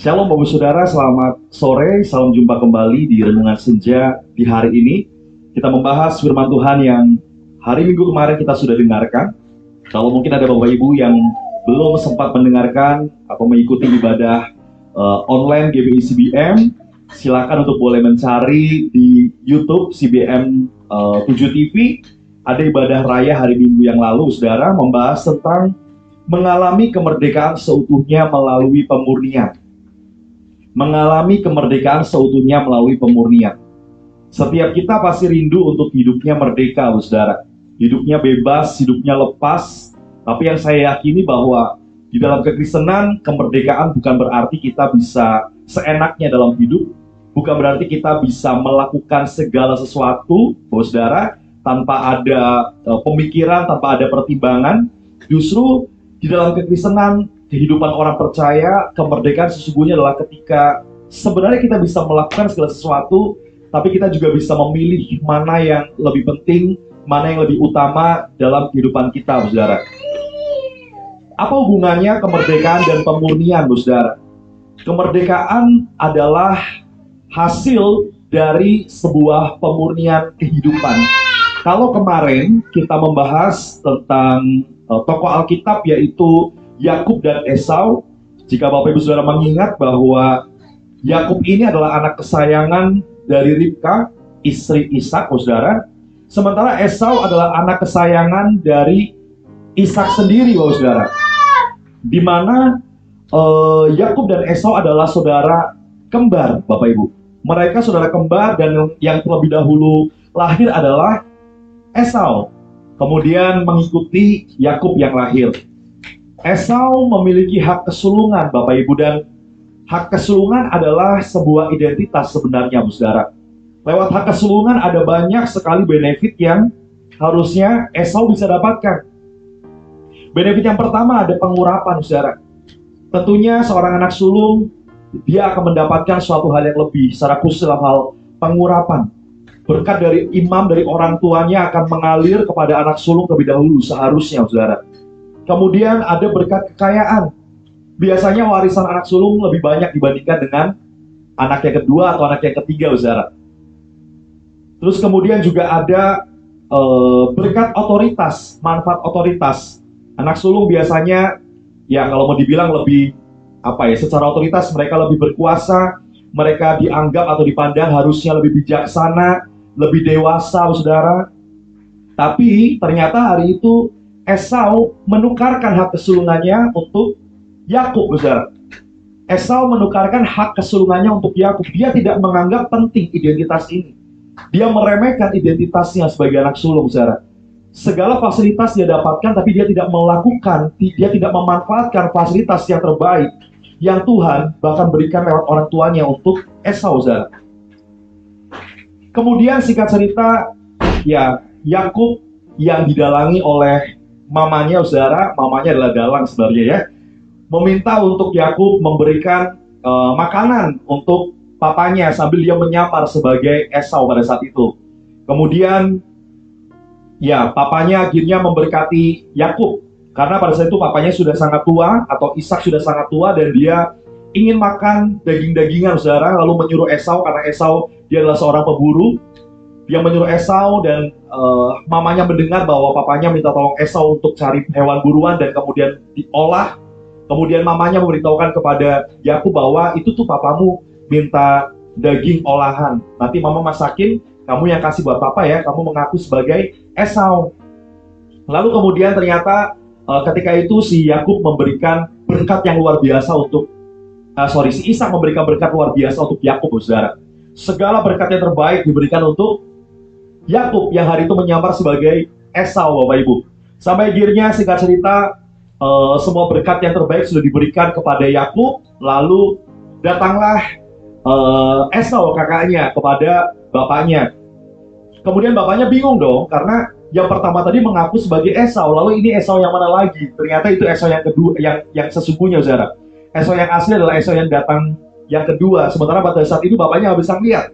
Shalom Bapak Saudara, selamat sore, salam jumpa kembali di Renungan Senja di hari ini. Kita membahas firman Tuhan yang hari Minggu kemarin kita sudah dengarkan. Kalau mungkin ada Bapak Ibu yang belum sempat mendengarkan atau mengikuti ibadah online GBI CBM, silakan untuk boleh mencari di YouTube CBM 7 TV. Ada ibadah raya hari Minggu yang lalu, Saudara, membahas tentang mengalami kemerdekaan seutuhnya melalui pemurnian. Mengalami kemerdekaan seutuhnya melalui pemurnian. Setiap kita pasti rindu untuk hidupnya merdeka, Saudara. Hidupnya bebas, hidupnya lepas. Tapi yang saya yakini bahwa di dalam kekristenan, kemerdekaan bukan berarti kita bisa seenaknya dalam hidup. Bukan berarti kita bisa melakukan segala sesuatu, Saudara, tanpa ada pemikiran, tanpa ada pertimbangan. Justru di dalam kekristenan, kehidupan orang percaya, kemerdekaan sesungguhnya adalah ketika sebenarnya kita bisa melakukan segala sesuatu, tapi kita juga bisa memilih mana yang lebih penting, mana yang lebih utama dalam kehidupan kita, Saudara. Apa hubungannya kemerdekaan dan pemurnian, Saudara? Kemerdekaan adalah hasil dari sebuah pemurnian kehidupan. Kalau kemarin kita membahas tentang tokoh Alkitab yaitu Yakub dan Esau, jika Bapak Ibu Saudara mengingat bahwa Yakub ini adalah anak kesayangan dari Ribka, istri Ishak, Saudara. Sementara Esau adalah anak kesayangan dari Ishak sendiri, Saudara. Di mana Yakub dan Esau adalah saudara kembar, Bapak Ibu. Mereka saudara kembar dan yang terlebih dahulu lahir adalah Esau. Kemudian mengikuti Yakub yang lahir. Esau memiliki hak kesulungan, Bapak Ibu, dan hak kesulungan adalah sebuah identitas sebenarnya, Saudara. Lewat hak kesulungan ada banyak sekali benefit yang harusnya Esau bisa dapatkan. Benefit yang pertama ada pengurapan, Saudara. Tentunya seorang anak sulung, dia akan mendapatkan suatu hal yang lebih, secara khusus dalam hal pengurapan. Berkat dari imam, dari orang tuanya akan mengalir kepada anak sulung terlebih dahulu, seharusnya, Saudara. Kemudian ada berkat kekayaan. Biasanya warisan anak sulung lebih banyak dibandingkan dengan anak yang kedua atau anak yang ketiga, Saudara. Terus kemudian juga ada berkat otoritas, manfaat otoritas. Anak sulung biasanya, ya kalau mau dibilang lebih, secara otoritas mereka lebih berkuasa, mereka dianggap atau dipandang harusnya lebih bijaksana, lebih dewasa, Saudara. Tapi ternyata hari itu Esau menukarkan hak kesulungannya untuk Yakub, Saudara. Esau menukarkan hak kesulungannya untuk Yakub. Dia tidak menganggap penting identitas ini. Dia meremehkan identitasnya sebagai anak sulung, Saudara. Segala fasilitas dia dapatkan, tapi dia tidak melakukan, dia tidak memanfaatkan fasilitas yang terbaik yang Tuhan bahkan berikan lewat orang tuanya untuk Esau, Saudara. Kemudian singkat cerita, ya Yakub yang didalangi oleh mamanya, Saudara, mamanya adalah dalang sebenarnya ya, meminta untuk Yakub memberikan makanan untuk papanya sambil dia menyamar sebagai Esau pada saat itu. Kemudian ya papanya akhirnya memberkati Yakub karena pada saat itu papanya sudah sangat tua atau Ishak sudah sangat tua dan dia ingin makan daging-dagingan, Saudara, lalu menyuruh Esau karena Esau dia adalah seorang pemburu. Dia menyuruh Esau dan mamanya mendengar bahwa papanya minta tolong Esau untuk cari hewan buruan dan kemudian diolah. Kemudian mamanya memberitahukan kepada Yakub bahwa itu tuh papamu minta daging olahan. Nanti mama masakin, kamu yang kasih buat papa ya, kamu mengaku sebagai Esau. Lalu kemudian ternyata ketika itu si Yakub memberikan berkat yang luar biasa untuk si Ishak memberikan berkat luar biasa untuk Yakub, Saudara. Segala berkat yang terbaik diberikan untuk Yakub yang hari itu menyamar sebagai Esau, Bapak Ibu. Sampai akhirnya singkat cerita semua berkat yang terbaik sudah diberikan kepada Yakub. Lalu datanglah Esau kakaknya kepada bapaknya. Kemudian bapaknya bingung dong karena yang pertama tadi mengaku sebagai Esau, lalu ini Esau yang mana lagi? Ternyata itu Esau yang kedua, yang sesungguhnya, Saudara. Esau yang asli adalah Esau yang datang yang kedua. Sementara pada saat itu bapaknya nggak bisa lihat.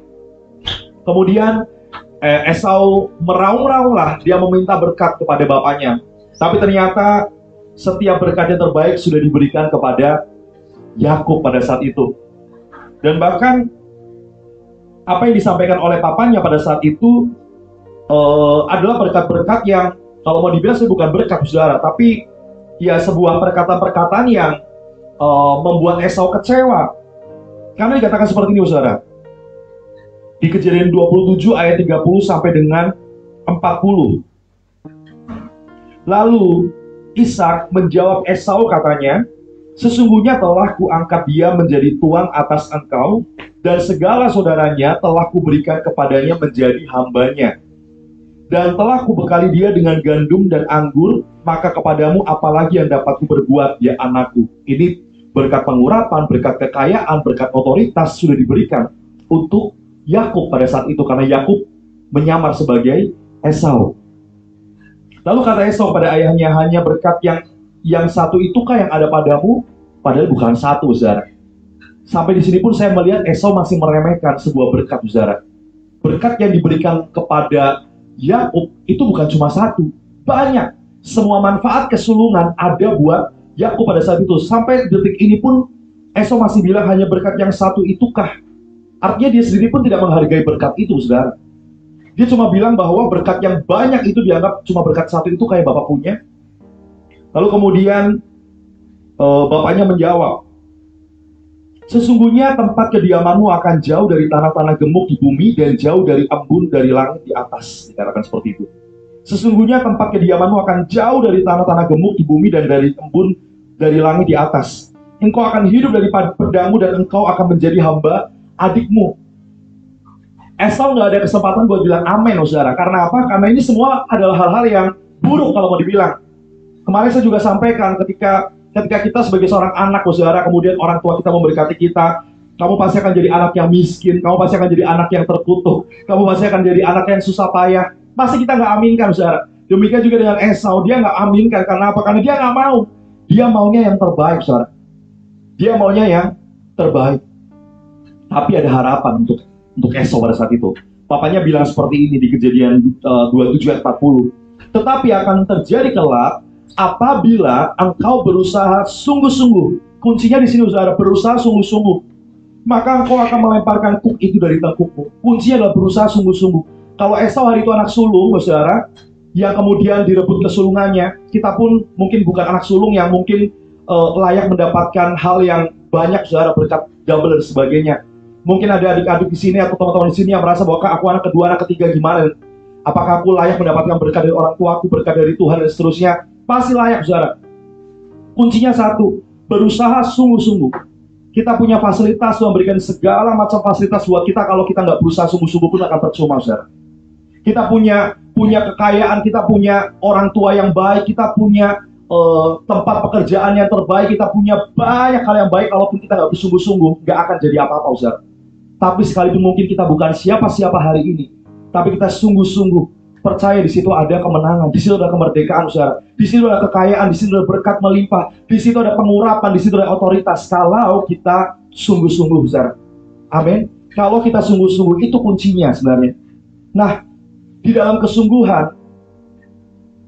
Kemudian Esau meraung-raung lah, dia meminta berkat kepada bapaknya. Tapi ternyata setiap berkat yang terbaik sudah diberikan kepada Yakub pada saat itu. Dan bahkan apa yang disampaikan oleh papanya pada saat itu adalah berkat-berkat yang kalau mau dibilang bukan berkat, saudara, tapi ya sebuah perkataan-perkataan yang membuat Esau kecewa. Karena dikatakan seperti ini, saudara. Di Kejadian 27 ayat 30 sampai dengan 40. Lalu Ishak menjawab Esau, katanya, sesungguhnya telah kuangkat dia menjadi tuan atas engkau, dan segala saudaranya telah kuberikan kepadanya menjadi hambanya. Dan telah kubekali dia dengan gandum dan anggur, maka kepadamu apalagi yang dapat kuberbuat, ya anakku. Ini berkat pengurapan, berkat kekayaan, berkat otoritas sudah diberikan untuk Yakub pada saat itu, karena Yakub menyamar sebagai Esau. Lalu kata Esau pada ayahnya, hanya berkat yang satu itukah yang ada padamu? Padahal bukan satu, saudara. Sampai di sini pun saya melihat Esau masih meremehkan sebuah berkat, saudara. Berkat yang diberikan kepada Yakub itu bukan cuma satu, banyak. Semua manfaat kesulungan ada buat Yakub pada saat itu. Sampai detik ini pun Esau masih bilang hanya berkat yang satu itukah. Artinya dia sendiri pun tidak menghargai berkat itu, saudara. Dia cuma bilang bahwa berkat yang banyak itu dianggap cuma berkat satu itu kayak bapak punya. Lalu kemudian bapaknya menjawab, sesungguhnya tempat kediamanmu akan jauh dari tanah-tanah gemuk di bumi dan jauh dari embun dari langit di atas. Dikatakan seperti itu. Sesungguhnya tempat kediamanmu akan jauh dari tanah-tanah gemuk di bumi dan dari embun dari langit di atas. Engkau akan hidup dari pedangmu dan engkau akan menjadi hamba adikmu. Esau nggak ada kesempatan buat bilang amin, saudara. Karena apa? Karena ini semua adalah hal-hal yang buruk kalau mau dibilang. Kemarin saya juga sampaikan ketika kita sebagai seorang anak, saudara, kemudian orang tua kita memberkati kita, kamu pasti akan jadi anak yang miskin, kamu pasti akan jadi anak yang terkutuk, kamu pasti akan jadi anak yang susah payah. Pasti kita nggak aminkan, saudara. Demikian juga dengan Esau, dia nggak aminkan. Karena apa? Karena dia nggak mau. Dia maunya yang terbaik, saudara. Dia maunya yang terbaik. Tapi ada harapan untuk Esau pada saat itu. Papanya bilang seperti ini di Kejadian 27 ayat 40. Tetapi akan terjadi kelak apabila engkau berusaha sungguh-sungguh. Kuncinya di sini, saudara, berusaha sungguh-sungguh. Maka engkau akan melemparkan kuk itu dari tengkukmu. Kuncinya adalah berusaha sungguh-sungguh. Kalau Esau hari itu anak sulung, saudara, yang kemudian direbut kesulungannya, kita pun mungkin bukan anak sulung yang mungkin layak mendapatkan hal yang banyak, saudara, berkat double dan sebagainya. Mungkin ada adik-adik di sini atau teman-teman di sini yang merasa bahwa aku anak kedua, anak ketiga, gimana? Apakah aku layak mendapatkan berkat dari orang tua aku, berkat dari Tuhan dan seterusnya? Pasti layak, saudara. Kuncinya satu, berusaha sungguh-sungguh. Kita punya fasilitas, Tuhan berikan segala macam fasilitas buat kita. Kalau kita nggak berusaha sungguh-sungguh pun akan percuma, saudara. Kita punya kekayaan, kita punya orang tua yang baik, kita punya tempat pekerjaan yang terbaik, kita punya banyak hal yang baik. Kalaupun kita nggak bersungguh-sungguh, nggak akan jadi apa-apa, saudara. Tapi sekalipun mungkin kita bukan siapa-siapa hari ini, tapi kita sungguh-sungguh percaya di situ ada kemenangan, di situ ada kemerdekaan, saudara. Di situ ada kekayaan, di situ ada berkat melimpah, di situ ada pengurapan, di situ ada otoritas. Kalau kita sungguh-sungguh, saudara. Amin. Kalau kita sungguh-sungguh, itu kuncinya sebenarnya. Nah, di dalam kesungguhan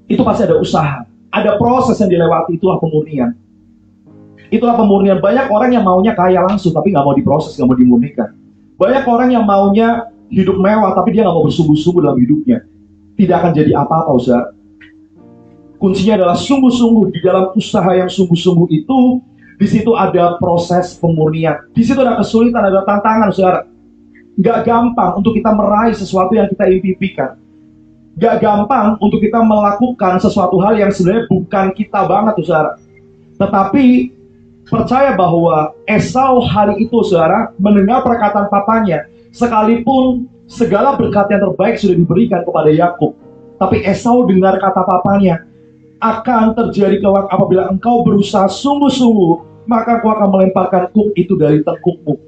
itu pasti ada usaha, ada proses yang dilewati. Itulah pemurnian. Itulah pemurnian. Banyak orang yang maunya kaya langsung, tapi nggak mau diproses, nggak mau dimurnikan. Banyak orang yang maunya hidup mewah, tapi dia nggak mau bersungguh-sungguh dalam hidupnya. Tidak akan jadi apa-apa, saudara. Kuncinya adalah sungguh-sungguh. Di dalam usaha yang sungguh-sungguh itu, di situ ada proses pemurnian. Di situ ada kesulitan, ada tantangan, saudara. Nggak gampang untuk kita meraih sesuatu yang kita impikan. Nggak gampang untuk kita melakukan sesuatu hal yang sebenarnya bukan kita banget, saudara. Tetapi percaya bahwa Esau hari itu, saudara, mendengar perkataan papanya, sekalipun segala berkat yang terbaik sudah diberikan kepada Yakub, tapi Esau dengar kata papanya, akan terjadi kelak apabila engkau berusaha sungguh-sungguh, maka engkau akan melemparkan kuk itu dari tengkukmu.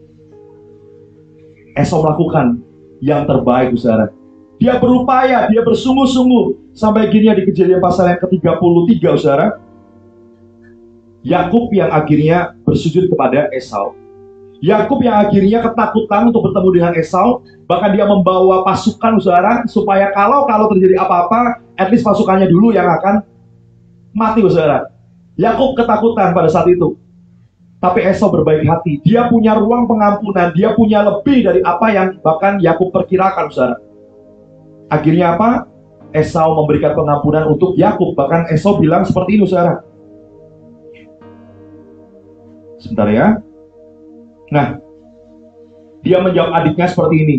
Esau melakukan yang terbaik, saudara. Dia berupaya, dia bersungguh-sungguh, sampai akhirnya di Kejadian pasal yang ke-33, saudara, Yakub yang akhirnya bersujud kepada Esau. Yakub yang akhirnya ketakutan untuk bertemu dengan Esau, bahkan dia membawa pasukan, saudara, supaya kalau terjadi apa-apa, at least pasukannya dulu yang akan mati, saudara. Yakub ketakutan pada saat itu. Tapi Esau berbaik hati. Dia punya ruang pengampunan. Dia punya lebih dari apa yang bahkan Yakub perkirakan, saudara. Akhirnya apa? Esau memberikan pengampunan untuk Yakub. Bahkan Esau bilang seperti ini, saudara. Sebentar ya. Nah, dia menjawab adiknya seperti ini.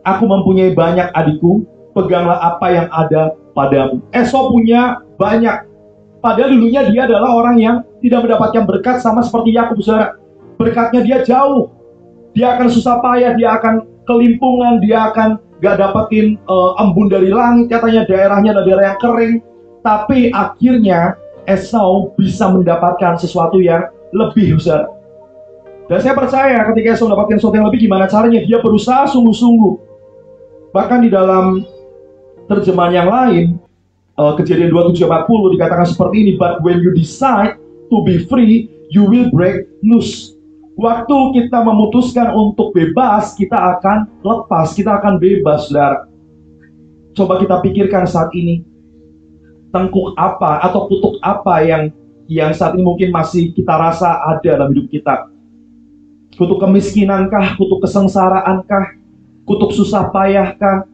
Aku mempunyai banyak adikku, peganglah apa yang ada padamu. Esau punya banyak. Padahal dulunya dia adalah orang yang tidak mendapatkan berkat sama seperti Yakub, saudara. Berkatnya dia jauh. Dia akan susah payah, dia akan kelimpungan, dia akan gak dapetin embun dari langit. Katanya daerahnya adalah daerah yang kering. Tapi akhirnya Esau bisa mendapatkan sesuatu yang lebih, saudara. Dan saya percaya ketika Esau mendapatkan sesuatu yang lebih, gimana caranya? Dia berusaha sungguh-sungguh. Bahkan di dalam terjemahan yang lain, Kejadian 27:40 dikatakan seperti ini, but when you decide to be free, you will break loose. Waktu kita memutuskan untuk bebas, kita akan lepas, kita akan bebas, saudara. Coba kita pikirkan saat ini, tengkuk apa atau kutuk apa yang saat ini mungkin masih kita rasa ada dalam hidup kita. Kutuk kemiskinankah, kutuk kesengsaraankah, kutuk susah payahkah,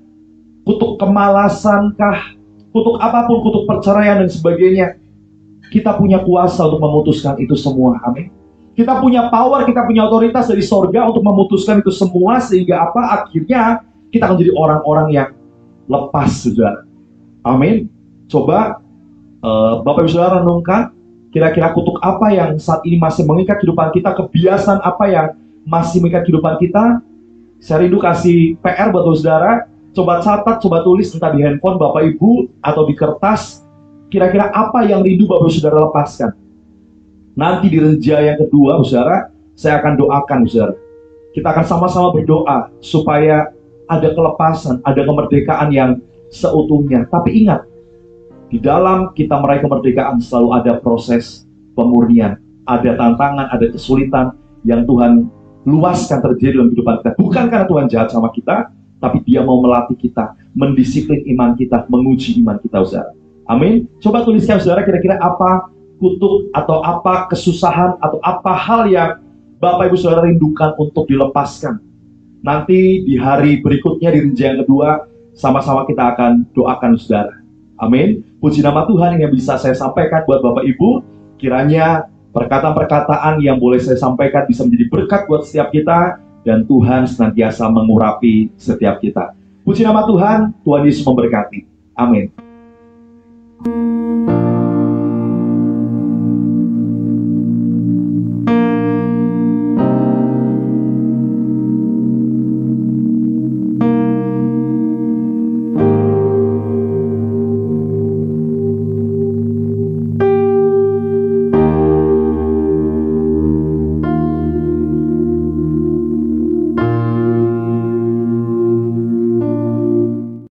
kutuk kemalasankah, kutuk apapun, kutuk perceraian dan sebagainya. Kita punya kuasa untuk memutuskan itu semua, amin. Kita punya power, kita punya otoritas dari sorga untuk memutuskan itu semua, sehingga apa? Akhirnya kita akan jadi orang-orang yang lepas, saudara. Amin. Coba Bapak Ibu Saudara renungkan, kira-kira kutuk apa yang saat ini masih mengikat kehidupan kita, kebiasaan apa yang masih mengikat kehidupan kita. Saya rindu kasih PR buat saudara. Coba catat, coba tulis entah di handphone Bapak Ibu atau di kertas. Kira-kira apa yang rindu Bapak Ibu Saudara lepaskan. Nanti di reja yang kedua, saudara, saya akan doakan, saudara. Kita akan sama-sama berdoa supaya ada kelepasan, ada kemerdekaan yang seutuhnya. Tapi ingat, di dalam kita meraih kemerdekaan selalu ada proses pemurnian. Ada tantangan, ada kesulitan yang Tuhan luaskan terjadi dalam kehidupan kita. Bukan karena Tuhan jahat sama kita, tapi Dia mau melatih kita, mendisiplin iman kita, menguji iman kita, saudara. Amin. Coba tuliskan, saudara, kira-kira apa kutuk atau apa kesusahan atau apa hal yang Bapak Ibu Saudara rindukan untuk dilepaskan. Nanti di hari berikutnya, di reja yang kedua, sama-sama kita akan doakan, saudara. Amin. Puji nama Tuhan yang bisa saya sampaikan buat Bapak Ibu. Kiranya perkataan-perkataan yang boleh saya sampaikan bisa menjadi berkat buat setiap kita, dan Tuhan senantiasa mengurapi setiap kita. Puji nama Tuhan, Tuhan Yesus memberkati. Amin.